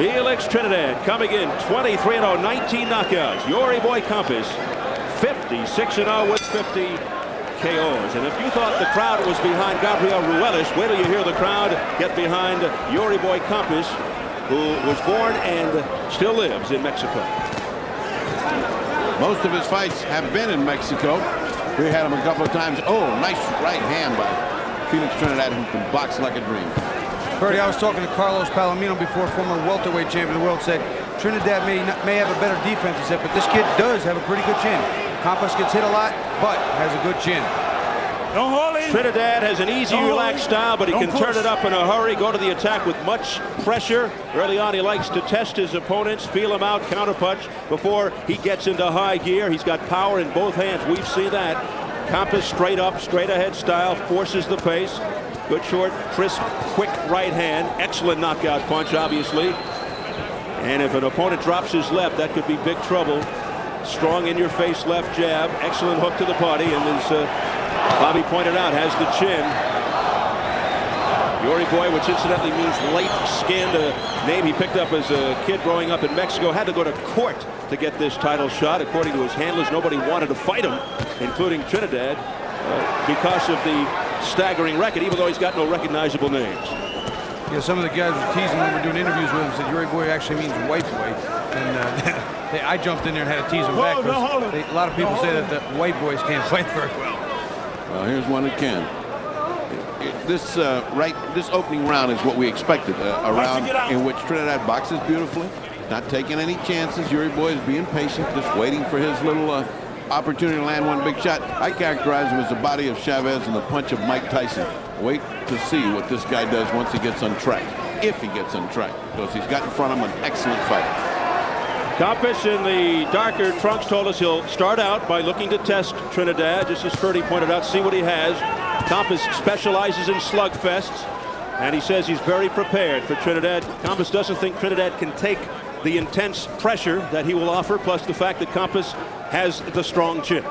Felix Trinidad coming in 23-0, 19 knockouts. Yory Boy Campas 56-0 with 50 KOs. And if you thought the crowd was behind Gabriel Ruelas, wait till you hear the crowd get behind Yory Boy Campas, who was born and still lives in Mexico. Most of his fights have been in Mexico. We had him a couple of times. Oh, nice right hand by Felix Trinidad, who can box like a dream. Bertie, I was talking to Carlos Palomino before, former welterweight champion of the world, said Trinidad may have a better defense, he said, but this kid does have a pretty good chin. Campas gets hit a lot, but has a good chin. Don't hold him. Trinidad has an easy, relaxed style, but he can turn it up in a hurry, go to the attack with much pressure. Early on, he likes to test his opponents, feel him out, counterpunch before he gets into high gear. He's got power in both hands. We've seen that. Campas straight up, straight ahead style, forces the pace. Good short, crisp, quick right hand. Excellent knockout punch, obviously. And if an opponent drops his left, that could be big trouble. Strong in-your-face left jab. Excellent hook to the body. And as Bobby pointed out, has the chin. Yory Boy, which incidentally means light-skinned, a name he picked up as a kid growing up in Mexico, had to go to court to get this title shot. According to his handlers, nobody wanted to fight him, including Trinidad, because of the staggering record, even though he's got no recognizable names. Yeah, some of the guys were teasing when we were doing interviews with him, said Yory Boy actually means white boy. And I jumped in there and had to tease him back. A lot of people say that the white boys can't fight very well. Well, here's one that can. This opening round is what we expected, a round in which Trinidad boxes beautifully, not taking any chances. Yory Boy is being patient, just waiting for his little opportunity to land one big shot. I characterize him as the body of Chavez and the punch of Mike Tyson. Wait to see what this guy does once he gets on track, if he gets on track, because he's got in front of him an excellent fighter. Campas in the darker trunks told us he'll start out by looking to test Trinidad, just as Ferdy pointed out, see what he has. Campas specializes in slugfests, and he says he's very prepared for Trinidad. Campas doesn't think Trinidad can take the intense pressure that he will offer, plus the fact that Campas has the strong chin.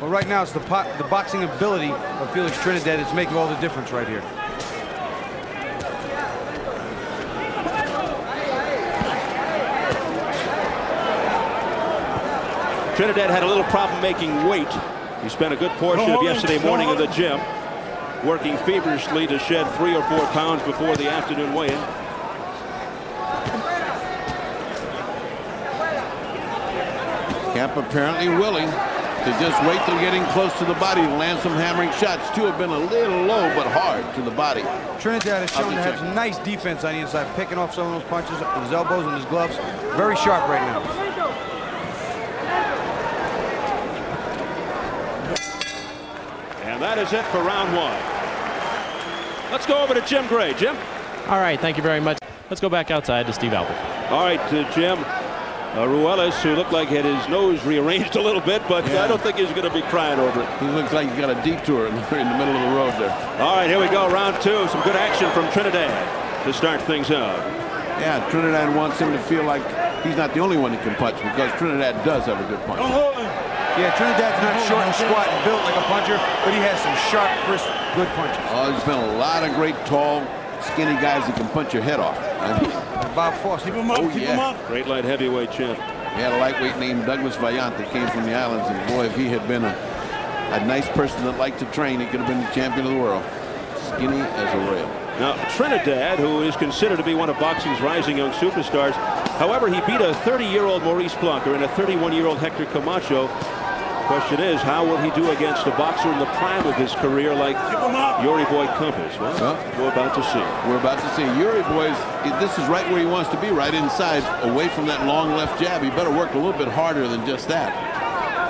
Well, right now it's the boxing ability of Felix Trinidad that's making all the difference right here. Trinidad had a little problem making weight. He spent a good portion of yesterday morning in the gym, working feverishly to shed 3 or 4 pounds before the afternoon weigh-in. Camp apparently willing to just wait till getting close to the body to land some hammering shots. 2 have been a little low, but hard to the body. Trinidad has shown to have some nice defense on the inside, picking off some of those punches with his elbows and his gloves. Very sharp right now. And that is it for round 1. Let's go over to Jim Gray. Jim? All right, thank you very much. Let's go back outside to Steve Albert. All right, Jim. Ruelas, who looked like he had his nose rearranged a little bit, but I don't think he's going to be crying over it. He looks like he's got a detour in the middle of the road there. All right, here we go, round 2. Some good action from Trinidad to start things out. Yeah, Trinidad wants him to feel like he's not the only one that can punch, because Trinidad does have a good punch. Yeah, Trinidad's not short and squat and built like a puncher, but he has some sharp, crisp, good punches. Oh, there's been a lot of great, tall, skinny guys that can punch your head off. Bob Foster. Keep him up, keep him up. Great light heavyweight champ. He had a lightweight named Douglas Vaillant that came from the islands, and boy, if he had been a nice person that liked to train, he could have been the champion of the world. Skinny as a rail. Now, Trinidad, who is considered to be one of boxing's rising young superstars, however, he beat a 30-year-old Maurice Blanca and a 31-year-old Hector Camacho. Question is, how will he do against a boxer in the prime of his career like Yory Boy Campas? Well, we're about to see. We're about to see. Yory Boy's, this is right where he wants to be, right inside, away from that long left jab. He better work a little bit harder than just that.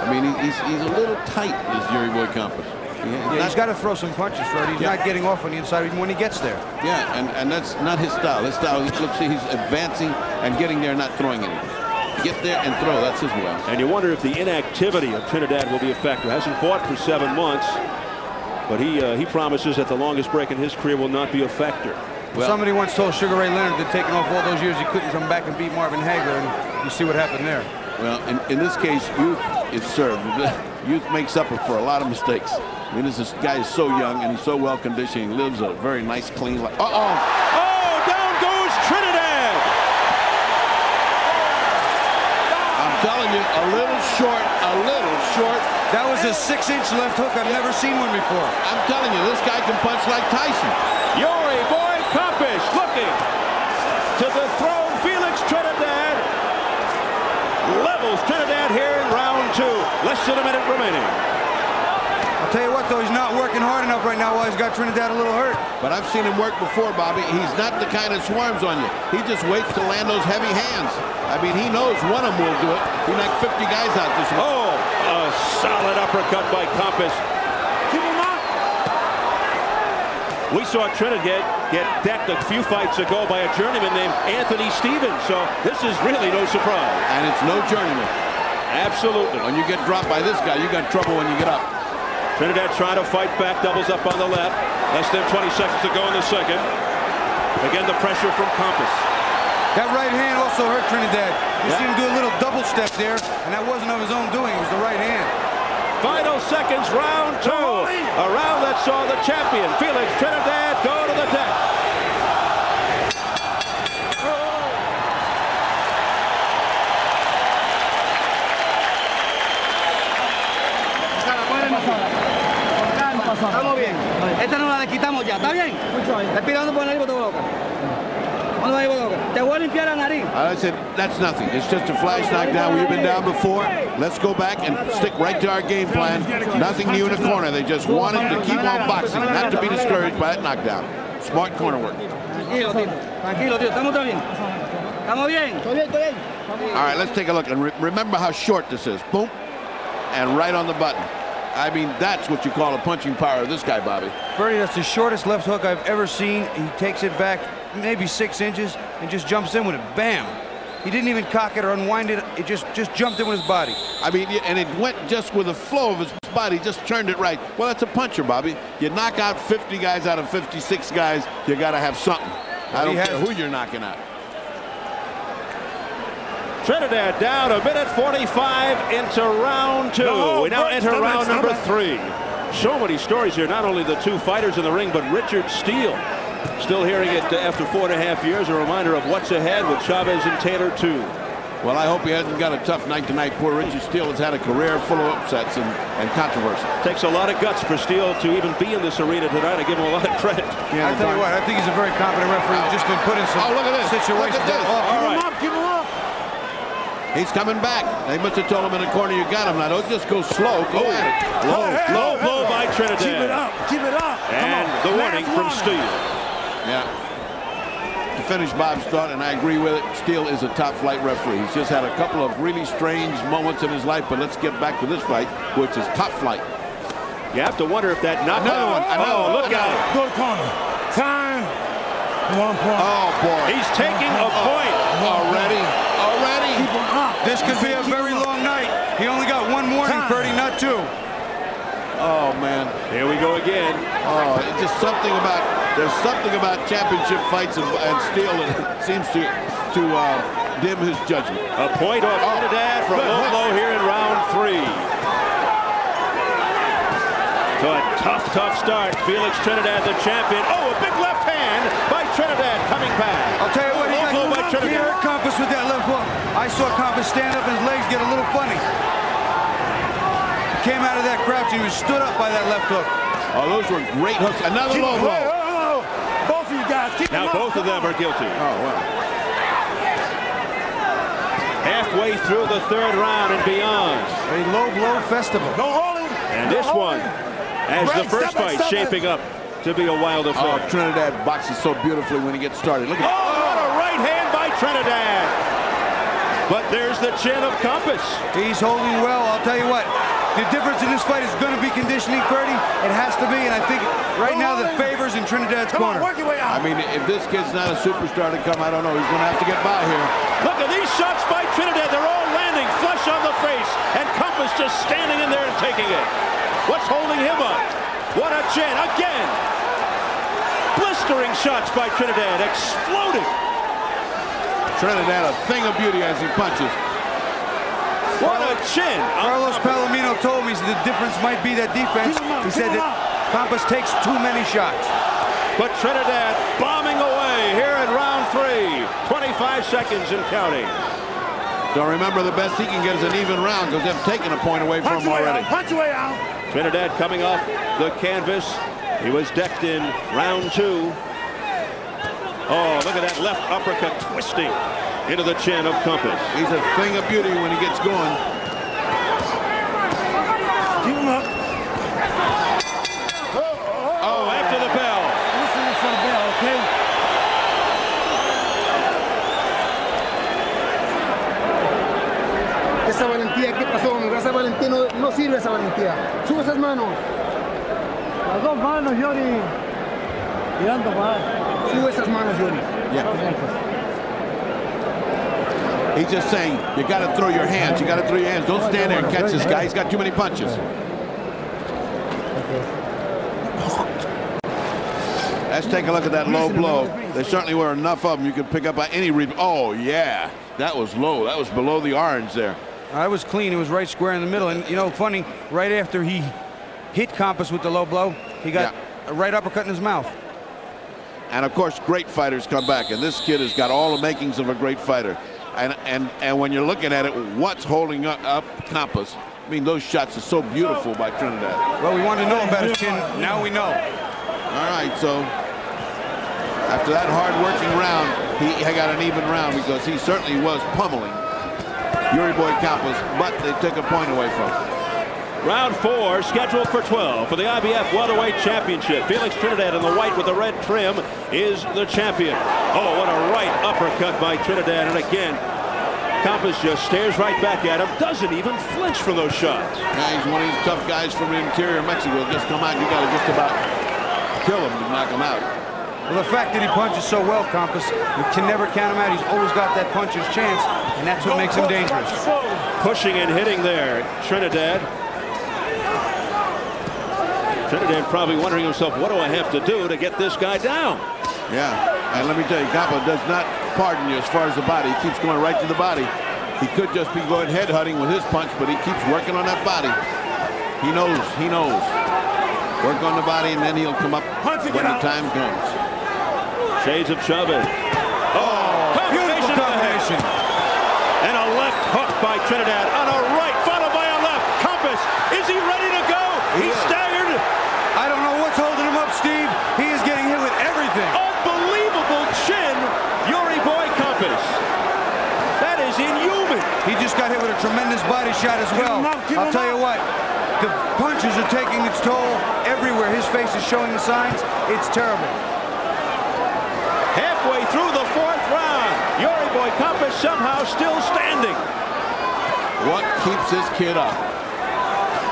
I mean, he's a little tight, this Yory Boy Campas. Yeah, he's got to throw some punches, Fred. He's not getting off on the inside even when he gets there. Yeah, and that's not his style. His style, he's advancing and getting there, not throwing anything. Get there and throw. That's his way. And you wonder if the inactivity of Trinidad will be a factor. Hasn't fought for 7 months, but he promises that the longest break in his career will not be a factor. Well, somebody once told Sugar Ray Leonard that taking off all those years he couldn't come back and beat Marvin Hagler, and you see what happened there. Well, in this case, youth is served. Youth makes up for a lot of mistakes. I mean, this guy is so young and he's so well conditioned. He lives a very nice, clean life. Oh, down goes Trinidad. short, a little short. That was a 6-inch left hook. I've never seen one before. I'm telling you, this guy can punch like Tyson. Yory, boy, Campas looking to the throne. Felix Trinidad levels Trinidad here in round 2. Less than a minute remaining. I'll tell you what, though, he's not working hard enough right now while he's got Trinidad a little hurt. But I've seen him work before, Bobby. He's not the kind that swarms on you. He just waits to land those heavy hands. I mean, he knows one of them will do it. He knocked 50 guys out this week. Oh, a solid uppercut by Campas. Keep him up. We saw Trinidad get decked a few fights ago by a journeyman named Anthony Stevens, so this is really no surprise. And it's no journeyman. Absolutely. When you get dropped by this guy, you got trouble when you get up. Trinidad trying to fight back, doubles up on the left. Less than 20 seconds to go in the second. Again, the pressure from Campas. That right hand also hurt Trinidad. You see him do a little double step there, and that wasn't of his own doing. It was the right hand. Final seconds, round 2. A round that saw the champion, Felix Trinidad, go to the deck. Estamos bien. Esta no la desquitamos ya. ¿Está bien? Respirando por la nariz por tu boca. ¿Dónde va por boca? Te voy a limpiar la nariz. I said, that's nothing. It's just a flash knockdown. We've been down before. Let's go back and stick right to our game plan. Nothing new in the corner. They just wanted to keep on boxing, not to be discouraged by that knockdown. Smart corner work. Tranquilo, tío. Tranquilo, tío. Estamos bien. Estamos bien. Estoy bien, estoy bien. All right, let's take a look. And remember how short this is. Boom. And right on the button. I mean, that's what you call a punching power of this guy, Bobby. Freddie, that's the shortest left hook I've ever seen. He takes it back maybe 6 inches and just jumps in with it. Bam! He didn't even cock it or unwind it. It just jumped in with his body. I mean, and it went just with the flow of his body, just turned it right. Well, that's a puncher, Bobby. You knock out 50 guys out of 56 guys, you got to have something. I don't care who you're knocking out. Trinidad down a minute 45 into round 2. We now enter round number 3. So many stories here, not only the two fighters in the ring, but Richard Steele. Still hearing it after 4.5 years, a reminder of what's ahead with Chavez and Taylor too. Well, I hope he hasn't got a tough night tonight. Poor Richard Steele has had a career full of upsets and controversy. Takes a lot of guts for Steele to even be in this arena tonight. I give him a lot of credit. Yeah, I tell you what, I think he's a very competent referee. He's just been put in some look at this. situations. Look at this. All right. Keep him up. He's coming back. They must have told him in the corner, you got him. Now, don't just go slow. Go at it. Low blow by Trinidad. Keep it up. Keep it up. And the warning from Steele. Yeah. To finish Bob's thought, and I agree with it, Steele is a top-flight referee. He's just had a couple of really strange moments in his life, but let's get back to this fight, which is top flight. You have to wonder if that knockout. Another one. Oh, look out. Good corner. Time. 1 point. Oh, boy. He's taking a point. Already. Keep him up. This could be a very long night. He only got one warning, Freddie, not 2. Oh, man. Here we go again. Oh, it's just something about, there's something about championship fights and Steele that seems to dim his judgment. A point off Trinidad from low blow here in round 3. So a tough start. Felix Trinidad, the champion. Oh, a big left hand by Trinidad coming back. I'll tell you what, he Low blow by hurt Trinidad. Campas with that left hook. I saw Campas stand up and his legs get a little funny. He came out of that crouch and he was stood up by that left hook. Oh, those were great hooks. Another low blow. Both of you guys. Keep Now him up. both of them are guilty. Oh, wow. Halfway through the 3rd round and beyond. A low blow festival. Don't hold him. And this one, as the first fight, shaping up to be a wild affair. Oh, Trinidad boxes so beautifully when he gets started. Look at what a right hand by Trinidad. But there's the chin of Campas. He's holding well. I'll tell you what. The difference in this fight is going to be conditioning, Freddie. It has to be, and I think right now the favor's in Trinidad's corner. Work your way out. I mean, if this kid's not a superstar to come, I don't know. He's going to have to get by here. Look at these shots by Trinidad. They're all landing flush on the face, and Campas just standing in there and taking it. What's holding him up? What a chin. Again. Blistering shots by Trinidad. Exploding. Trinidad, a thing of beauty as he punches. What a chin. Carlos Palomino told me the difference might be that defense. He said that Campas takes too many shots. But Trinidad bombing away here in round 3. 25 seconds and counting. So remember, the best he can get is an even round because they've taken a point away from him already. Punch away out. Trinidad coming off the canvas. He was decked in round 2. Oh, look at that left uppercut twisting into the chin of Campas. He's a thing of beauty when he gets going. Keep him up. Oh, after the bell. Listen for the bell, okay? Esa valentía, ¿qué pasó? Esa valentía no sirve, esa valentía. Sube esas manos. Las dos manos, Yory. Tirando mal. Sube esas manos, Yory. Yeah. He's just saying, you got to throw your hands. You got to throw your hands. Don't stand there and catch this guy. He's got too many punches. Let's take a look at that low blow. There certainly were enough of them you could pick up by any rebound. Oh, yeah. That was low. That was below the orange there. That was clean. It was right square in the middle. And, you know, funny, right after he hit Campas with the low blow, he got a right uppercut in his mouth. And, of course, great fighters come back. And this kid has got all the makings of a great fighter. And when you're looking at it, what's holding up Campas? I mean, those shots are so beautiful by Trinidad. Well, we wanted to know about his chin. Now we know. All right, so after that hard-working round, he got an even round because he certainly was pummeling Yory Boy Campas, but they took a point away from him. Round 4 scheduled for 12 for the IBF Welterweight Championship. Felix Trinidad in the white with the red trim is the champion. Oh, what a right uppercut by Trinidad. And again, Campas just stares right back at him, doesn't even flinch from those shots. Yeah, he's one of these tough guys from the interior of Mexico. Just come out, you got to just about kill him to knock him out. Well, the fact that he punches so well, Campas, you can never count him out. He's always got that puncher's chance, and that's what makes him dangerous. Pushing and hitting there, Trinidad. Trinidad probably wondering himself, what do I have to do to get this guy down? Yeah, and let me tell you, Campas does not pardon you as far as the body. He keeps going right to the body. He could just be going head-hutting with his punch, but he keeps working on that body. He knows, he knows. Work on the body, and then he'll come up when the time comes. Shades of Chavez. Oh, beautiful combination. And a left hook by Trinidad on a right, followed by a left. Campas, is he ready to go? He's staggered. I don't know what's holding him up, Steve. He is getting hit with everything. Unbelievable chin, Yory Boy Campas. That is inhuman. He just got hit with a tremendous body shot as well. I'll tell you what, the punches are taking its toll everywhere. His face is showing the signs. It's terrible. Halfway through the 4th round, Yory Boy Campas somehow still standing. What keeps this kid up?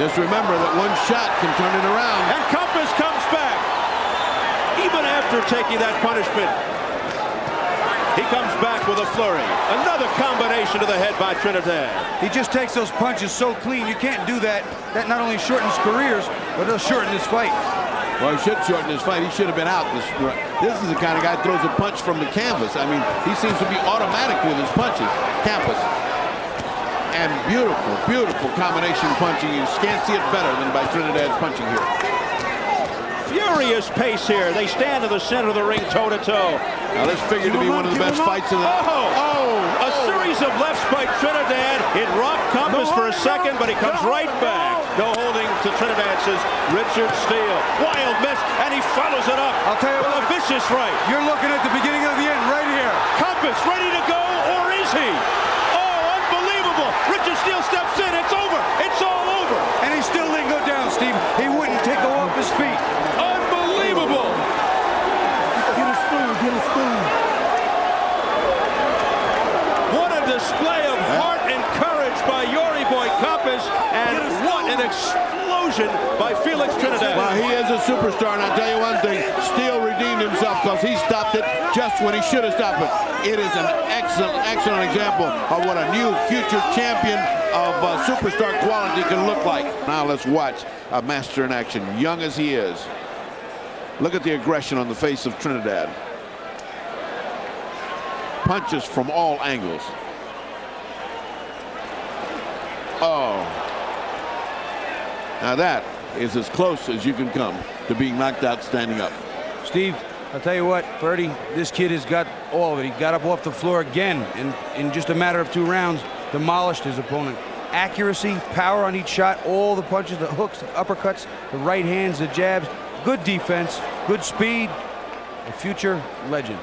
Just remember that one shot can turn it around. And Campas comes back. Even after taking that punishment, he comes back with a flurry. Another combination to the head by Trinidad. He just takes those punches so clean. You can't do that. That not only shortens careers, but it'll shorten his fight. Well, he should shorten his fight. He should have been out. This is the kind of guy that throws a punch from the canvas. I mean, he seems to be automatic with his punches. Campas. And beautiful, beautiful combination punching. You can't see it better than by Trinidad's punching here. Furious pace here. They stand in the center of the ring toe-to-toe. Now this figured to be one of the best fights of the... A series of lefts by Trinidad. It rocked Campas for a second, but he comes right back. No holding to Trinidad, says Richard Steele. Wild miss, and he follows it up. I'll tell you with what, a vicious right. You're looking at the beginning of the end right here. Campas ready to go, or is he? Richard Steele steps in. It's over. It's all over. And he still didn't go down, Steve. He wouldn't take go off his feet. Unbelievable. Get a stool. Get a stool. What a display of heart and courage by Yory Boy Campas, and what an explosion by Felix Trinidad. Well, he is a superstar, and I'll tell you one thing. Steele redeemed himself because he stopped it just when he should have stopped it. It is an excellent, excellent example of what a new future champion of superstar quality can look like. Now let's watch a master in action, young as he is. Look at the aggression on the face of Trinidad. Punches from all angles. Oh. Now that is as close as you can come to being knocked out standing up. Steve, I'll tell you what, Ferdy, this kid has got all of it. He got up off the floor again, and in just a matter of 2 rounds, demolished his opponent. Accuracy, power on each shot, all the punches, the hooks, the uppercuts, the right hands, the jabs. Good defense, good speed. A future legend.